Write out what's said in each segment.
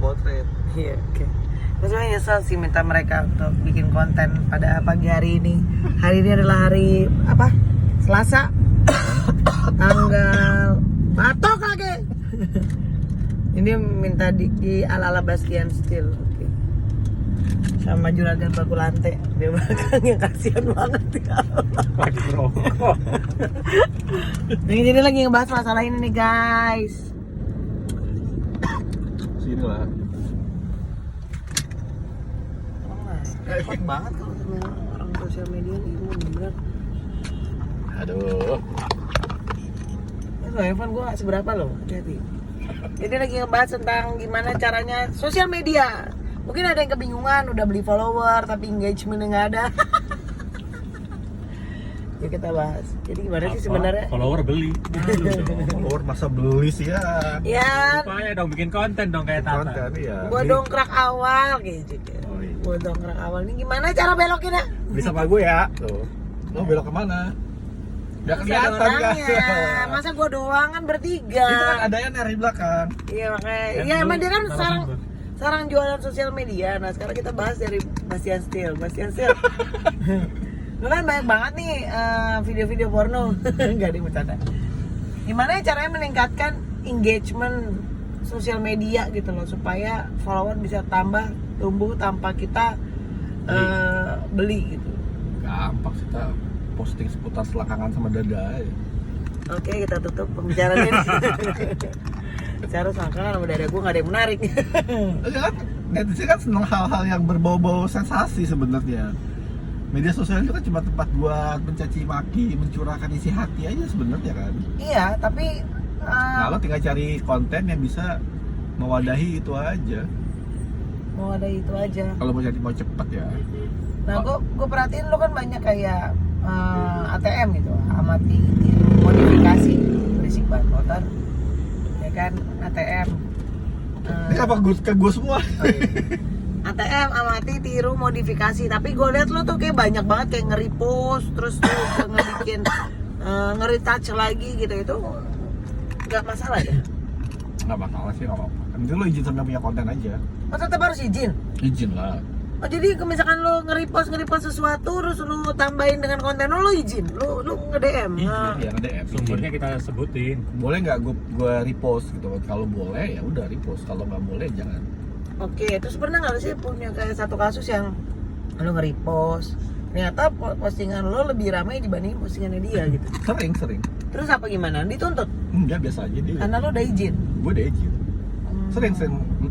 potret. Iya, oke. Terus gue nyesel sih minta mereka untuk bikin konten pada pagi hari ini. Hari ini adalah hari apa? Selasa. Tanggal batok lagi. Ini minta di ala-ala Bastian Steel. Oke. Sama Juragan Bagulante. Dia belakangnya kasihan banget ya. Lagi berokok. Jadi lagi ngebahas masalah ini nih guys. Sini lah. Repot banget kalau sama orang sosial media nih, bener. Aduh. Itu handphone gue gak seberapa loh, hati-hati. Jadi lagi ngebahas tentang gimana caranya sosial media. Mungkin ada yang kebingungan, udah beli follower tapi engagementnya nggak ada. Ya kita bahas. Jadi gimana sih sebenarnya? Follower beli. Follower masa beli sih ya. Ya, Upaya dong bikin konten dong kayak Tata. Konten ya. gua dongkrak awal gitu. Oh, iya. Gua dongkrak awal. Ini gimana cara belokinnya? Beli sama gue ya. Tuh. Lo belok kemana? Gak Masih ada kelihatan orangnya. kan? Masa gua doang kan bertiga. Itu kan adanya dari belakang. Iya makanya. Kan Iya lu emang dia kan narasumber. sekarang jualan sosial media. Nah sekarang kita bahas dari Bastian Steel. Lu kan banyak banget nih video-video porno. Enggak nih bercanda. Gimana ya caranya meningkatkan engagement sosial media gitu loh supaya follower bisa tumbuh tanpa kita beli gitu. Gampang sih, kita posting seputar selangkangan sama dada aja. Oke, kita tutup pembicaraan ini. Bicara selangkangan sama dada gue gak ada yang menarik. Kan netizen kan seneng hal-hal yang berbau-bau sensasi sebenarnya. Media sosial itu kan cuma tempat buat mencaci maki, mencurahkan isi hati aja sebenarnya kan. Iya, tapi Nah, lo tinggal cari konten yang bisa mewadahi itu aja. mau ada itu aja. Kalau mau cepet ya. Nah, gue perhatiin lo kan banyak kayak ATM gitu, amati modifikasi berisik banget motor, ya kan ATM. Ini apa ke gue semua? Oh, iya. ATM amati tiru modifikasi, tapi gue liat lo tuh kayak banyak banget kayak nge-repost, terus tuh ngebikin nge-retouch lagi gitu, itu nggak masalah ya? Nggak masalah sih, nggak apa-apa. Nanti lo izin sama punya konten aja. Oh tetap harus izin? Izin lah. Oh jadi misalkan lo nge-repost sesuatu terus lo tambahin dengan konten lo izin? Lo nge-DM? Izin, ya nge-DM. Sumbernya kita sebutin. Boleh nggak gue repost gitu? Kalau boleh ya udah repost. Kalau nggak boleh jangan. Oke, terus pernah nggak sih punya kayak satu kasus yang lo nge-repost ternyata postingan lo lebih ramai dibanding postingannya dia gitu? Sering. Terus apa gimana? Dituntut? Enggak, biasa aja dia. Karena lo udah izin? Gue udah izin. Sering.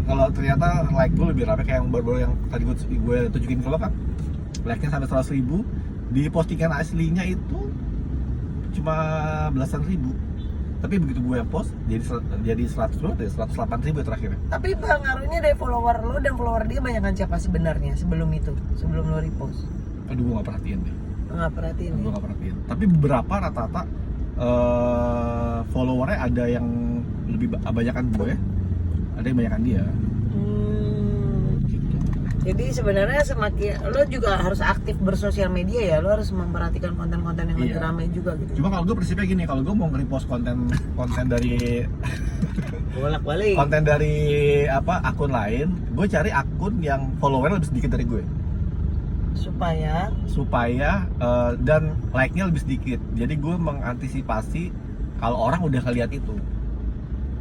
Kalau ternyata like gue lebih rame kayak yang baru-baru yang tadi gue tunjukin ke lo kan, like-nya sampai 100.000, di postingan aslinya itu cuma belasan ribu. Tapi begitu gue post jadi 108.000 terakhirnya. Tapi pengaruhnya dari follower lo dan follower dia banyakan siapa sebenarnya sebelum lo repost? Aduh, gue nggak perhatiin deh. Nggak perhatiin Gue ya? nggak perhatiin. Tapi beberapa rata-rata followernya ada yang lebih banyakan gue, ada yang banyakan dia. Gitu. Jadi sebenarnya semakin lo juga harus aktif bersosial media ya, lo harus memperhatikan konten-konten yang lagi Iya. ramai juga gitu. Cuma kalau gue prinsipnya gini, kalau gue mau nge-repost konten dari Bolak-balik. konten dari akun lain, gue cari akun yang followernya lebih sedikit dari gue, supaya dan like-nya lebih sedikit. Jadi gue mengantisipasi kalau orang udah ngeliat itu.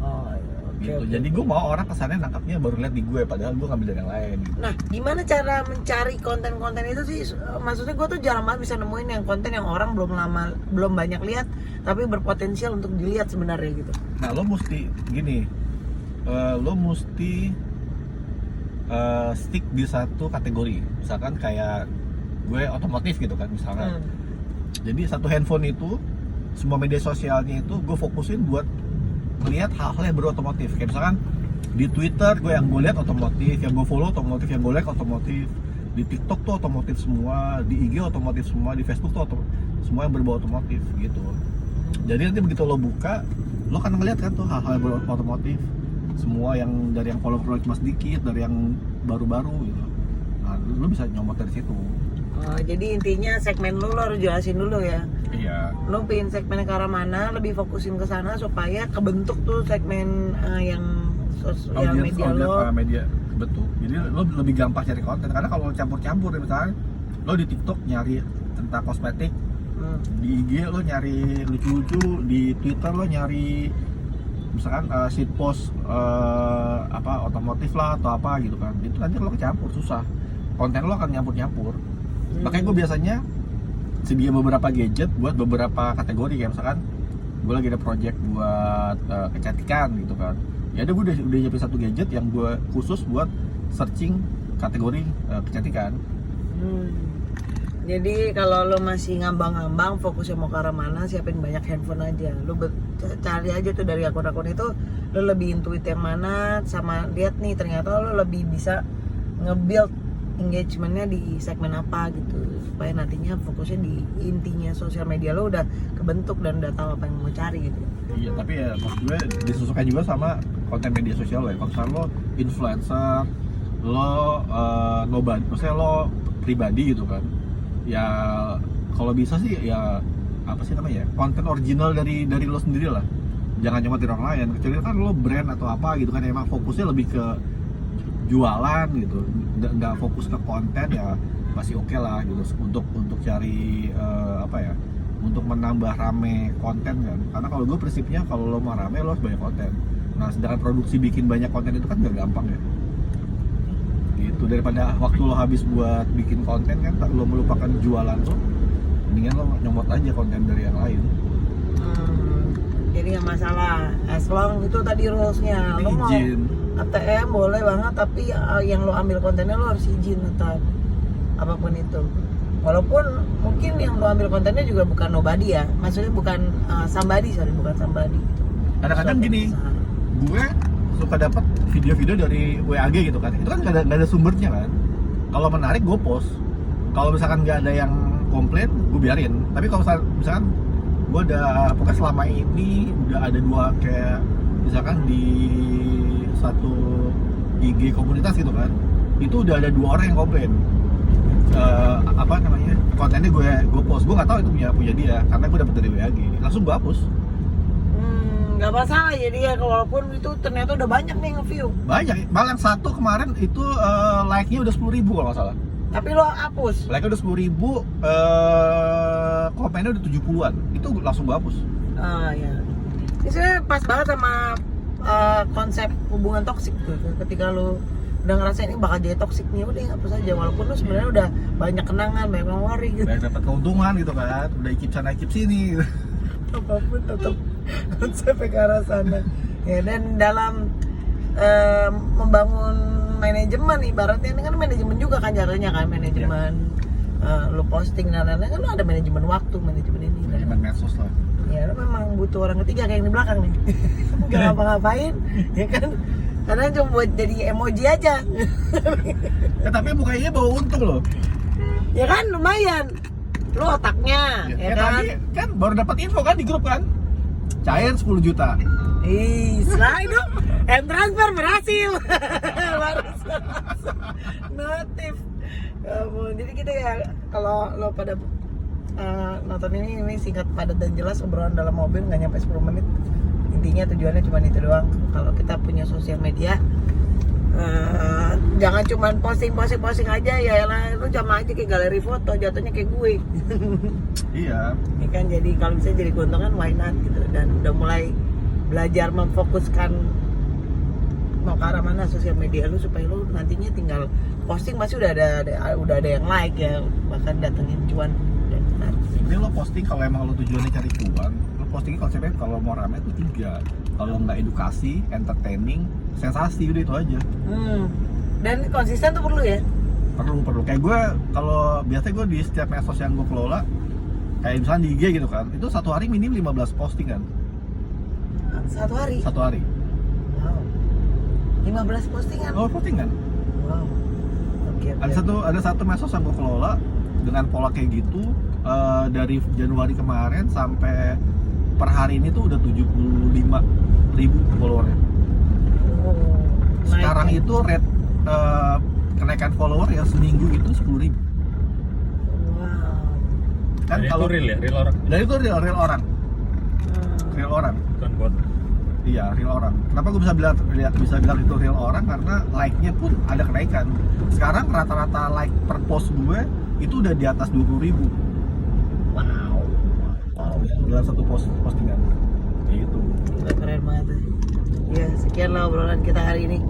Oh, iya. Oke, Gitu. oke. Jadi gue mau orang kesannya nangkapnya baru lihat di gue, padahal gue ngambil dari yang lain. Gitu. Nah, gimana cara mencari konten-konten itu sih? Maksudnya gue tuh jarang banget bisa nemuin yang konten yang orang belum banyak lihat, tapi berpotensial untuk dilihat sebenarnya gitu. Nah, lo mesti gini, stick di satu kategori. Misalkan kayak gue otomotif gitu kan misalkan. Jadi satu handphone itu, semua media sosialnya itu gue fokusin buat melihat hal-hal yang berotomotif. Kayak misalkan di Twitter yang gue lihat otomotif, yang gue follow otomotif, yang gue like otomotif. Di TikTok tuh otomotif semua, di IG otomotif semua, di Facebook tuh semua yang berbau otomotif gitu. Jadi nanti begitu lo buka, lo kan ngeliat kan tuh hal-hal yang berbau otomotif. Semua yang dari yang follow cuma sedikit, dari yang baru-baru gitu. Nah, lo bisa nyomot dari situ. Oh, jadi intinya segmen lo harus jelasin dulu ya. Iya. Lo pengen segmennya ke arah mana, lebih fokusin ke sana supaya kebentuk tuh segmen yang sosial audiens media lo. media betul. Jadi lo lebih gampang cari konten karena kalau lo campur-campur misalnya lo di TikTok nyari tentang kosmetik, di IG lo nyari lucu-lucu, di Twitter lo nyari misalkan shit post apa otomotif lah atau apa gitu kan, itu nanti lo kecampur, susah, konten lo akan nyampur-nyampur. Makanya gue biasanya sedia beberapa gadget buat beberapa kategori, kayak misalkan gue lagi ada project buat kecantikan gitu kan, ya ada gue udah nyiapin satu gadget yang gue khusus buat searching kategori kecantikan. Jadi kalau lo masih ngambang-ngambang fokusnya mau ke arah mana, siapin banyak handphone aja. Lo cari aja tuh dari akun-akun itu, lo lebih intuit yang mana, sama lihat nih ternyata lo lebih bisa nge-build engagementnya di segmen apa gitu, supaya nantinya fokusnya di intinya sosial media lo udah kebentuk dan udah tahu apa yang mau cari gitu. Iya, tapi ya maksud gue disesuaikan juga sama konten media sosial lo ya. Kalau misalnya lo influencer, lo nobody, maksudnya lo pribadi gitu kan, ya kalau bisa sih ya apa sih namanya ya, konten original dari lo sendiri lah, jangan cuma tiru orang lain. Kecuali kan lo brand atau apa gitu kan, emang fokusnya lebih ke jualan gitu, nggak fokus ke konten, ya masih oke lah gitu untuk cari apa ya, untuk menambah rame konten kan. Karena kalau gue prinsipnya kalau lo mau rame lo harus banyak konten. Nah sedangkan produksi bikin banyak konten itu kan nggak gampang ya gitu. Daripada waktu lo habis buat bikin konten kan, lo melupakan jualan lo, mendingan lo nyomot aja konten dari yang lain. Jadi nggak masalah, as long itu tadi rulesnya. Lo mau Izin ATM boleh banget, tapi yang lo ambil kontennya lo harus izin atau apapun itu. Walaupun mungkin yang lo ambil kontennya juga bukan nobody ya, maksudnya bukan somebody, bukan somebody gitu. kadang-kadang gini, gue suka dapat video-video dari WAG gitu kan, itu kan nggak ada sumbernya kan. Kalau menarik gue post, kalau misalkan nggak ada yang komplain gue biarin. Tapi kalau misalkan gue udah pokoknya selama ini udah ada dua, kayak misalkan di satu IG komunitas gitu kan, itu udah ada 2 orang yang komplain apa namanya, kontennya gue post, gue nggak tahu itu punya dia, karena gue dapet dari WAG, langsung gue hapus. Nggak masalah, jadi ya walaupun itu ternyata udah banyak nih nge-view. Banyak, malah yang satu kemarin itu like-nya udah 10.000 kalau nggak salah. Tapi lo hapus. Like-nya udah 10.000, komennya udah 70-an, itu langsung gue hapus. Ya. Ini sebenarnya pas banget sama konsep hubungan toksik tuh. Ketika lo udah ngerasain ini bakal jadi toksik nih, udah hapus aja. Walaupun lo sebenarnya udah banyak kenangan, banyak memori gitu. Udah dapat keuntungan gitu kan, udah ikip sana ikip sini gitu. Apapun tetap konsepnya ke arah sana. Ya, dan dalam membangun manajemen, ibaratnya ini kan manajemen juga kan jatuhnya kan, manajemen lo posting dan lain-lain kan lo ada manajemen waktu, manajemen ini, Manajemen medsos lah. ya lo memang butuh orang ketiga kayak yang di belakang nih. Gak ngapa-ngapain ya kan, karena cuma buat jadi emoji aja. Ya, tapi mukanya bawa untung loh. Ya kan lumayan lo otaknya ya kan. Tadi kan baru dapat info kan di grup kan, cair 10 juta. Setelah itu transfer berhasil. Notif. Jadi kita ya, kalau lo pada nonton ini singkat, padat dan jelas, obrolan dalam mobil nggak nyampe 10 menit. Intinya tujuannya cuma itu doang. Kalau kita punya sosial media, jangan cuma posting aja ya lah, lu sama aja kayak galeri foto, jatuhnya kayak gue. Iya. Ya kan, jadi kalau bisa jadi keuntungan why not gitu. Dan udah mulai belajar memfokuskan mau ke arah mana sosial media lu, supaya lu nantinya tinggal posting masih udah ada yang like ya, bahkan datengin cuan. Dan Ini lo posting kalau emang lo tujuannya cari cuan, lo postingnya konsepnya kalau mau rame itu 3. Kalau nggak edukasi, entertaining, sensasi, udah itu aja. Dan konsisten tuh perlu ya. Perlu. Kayak gue, kalau biasanya gue di setiap medsos yang gue kelola, kayak misalnya di IG gitu kan, itu satu hari minim 15 postingan. Satu hari. Wow. 15 postingan. Oh, postingan. Wow. Oke. Ada satu medsos yang gue kelola dengan pola kayak gitu, dari Januari kemarin sampai per hari ini tuh udah 75.000 followernya. Sekarang itu rate kenaikan follower yang seminggu itu 10.000. Wow. Kan Dan kalau itu real ya, real orang. dan itu real orang. Real orang. Bukan bot. Iya, real orang. Kenapa gue bisa bilang itu real orang? Karena like-nya pun ada kenaikan. Sekarang rata-rata like per post gue itu udah di atas 20.000. Wow. Dalam satu postingan. Kayak gitu. Gila, keren banget. Ya, sekian lah obrolan kita hari ini.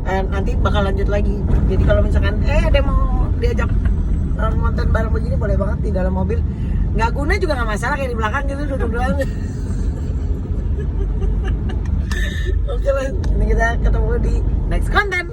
Nanti bakal lanjut lagi. Jadi kalau misalkan ada yang mau diajak nonton bareng begini boleh banget di dalam mobil. Nggak guna juga nggak masalah, kayak di belakang gitu duduk doang. Oke lah, ini kita ketemu di next content.